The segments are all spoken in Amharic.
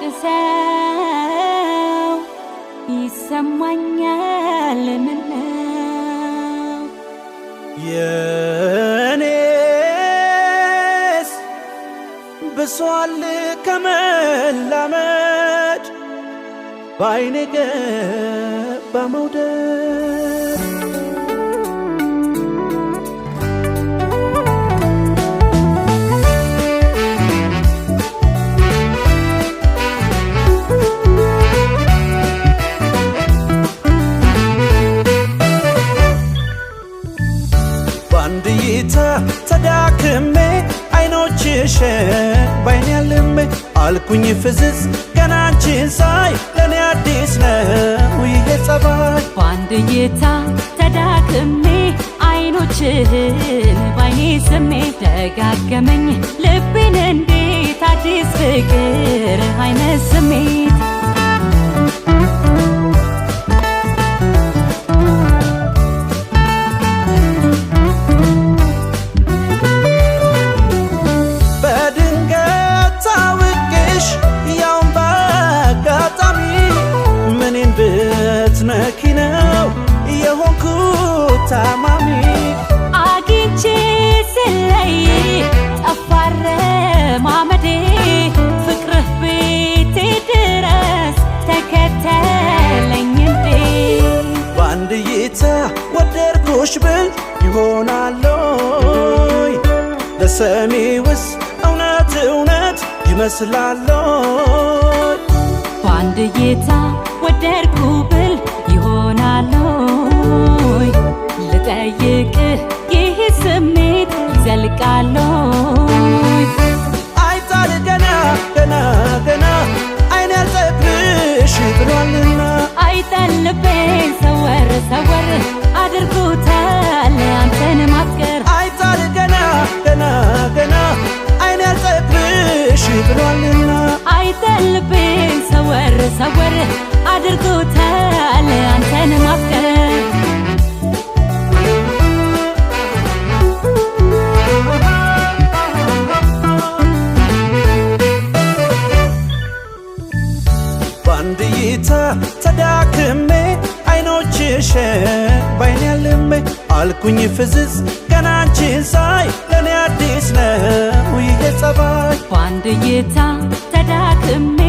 ሳለቅሰው ይሰማኛል ምነው የኔስ ብሷል ከመላመድ ባይኔ ገባ መውደድ ባንድይታ ተዳክሜ አይኖችሽን ባይኔ ያልሜ አልኩኝ ፍዝዝ ገና አንቺን ሳይ ለኔ አዲስ ነው ይሄ ጸባይ ባንድይታ ተዳክሜ አይኖችህን ባይኔ ስሜ ደጋገመኝ ልቤን እንዴት አዲስ ፍቅር አይነት ስሜት መኪናው የሆንኩት ታማሚ አግኝቼ ስለይ ጠፋረ ማመዴ ፍቅርህ ቤቴ ድረስ ተከተለኝ እንዴ ባንድይታ ወደድኩሽ ብል ይሆናለይ ለሰሚውስ እውነት እውነት ይመስላለይ ባንድይታ ወደድኩ ብል ይሆናለይ ልጠይቅህ ይህ ስሜት ይዘልቃለይ አይጣል ገና ገና ገና አይኔ ያልጠግብሽ ብሏልና አይጣል ልቤን ሰወር ሰወር አድርጎታል አንተን ማፍቀር አይጣል ገና ገና ገና አይኔ ያልጠግብሽ ብሏልና አይጣል ልቤን ሰወር ሰወር አድርጎታል አንተን ማፍቀር ባንድይታ ተዳክሜ አይኖችሽን ባይኔ ያልሜ አልኩኝ ፍዝዝ ገና አንቺን ሳይ ለኔ አዲስ ነው ይሄ ጸባይ ባንድይታ ተዳክሜ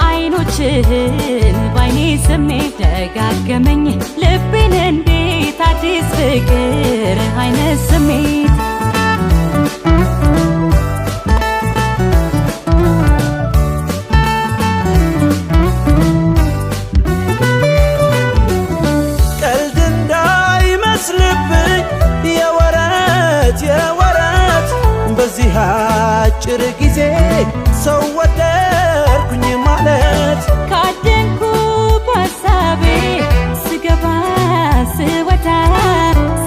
አይኖችህን ባይኔ ስሜ ደጋገመኝ ልቤን እንዴት አዲስ ፍቅር አይነት ስሜት ቀልድ እንዳይመስልብኝ የወረት በዚህ አጭር ጊዜ ሰው ወደድኩኝ ማለት ካደንኩ በሀሳቤ ስገባ ስወጣ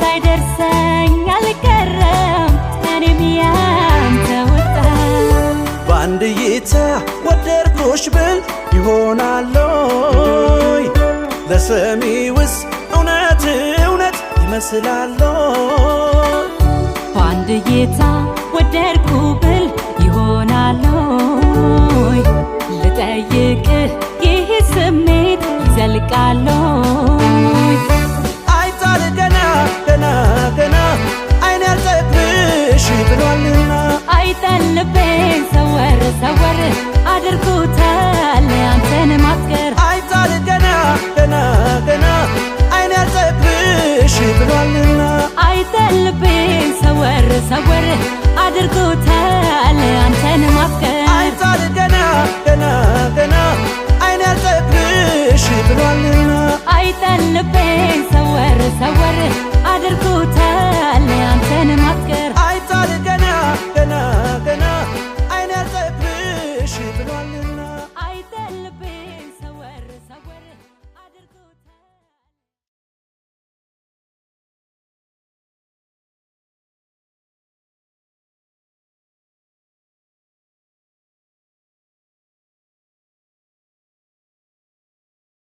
ሳይደርሰኝ አልቀረም እኔም ያንተ ወጣ ባንድይታ ወደድኩሽ ብል ይሆናለይ ለሰሚውስ እውነት እውነት ይመስላለይ ባንድይታ ወደድኩ ብል ይሆናለይ ልጠይቅህ ይህ ስሜት ይዘልቃለይ አይጣል ገና ገና ገና አይኔ ያልጠግብሽ ብሏልና አይጣል ልቤን ሰወር ሰወር አድርጎታል አንተን ማፍቀር አይጣል ገና ገና ገና አይኔ ያልጠግብሽ ብሏልና አይጣል ልቤን ሰወር ሰወር አድርጎታል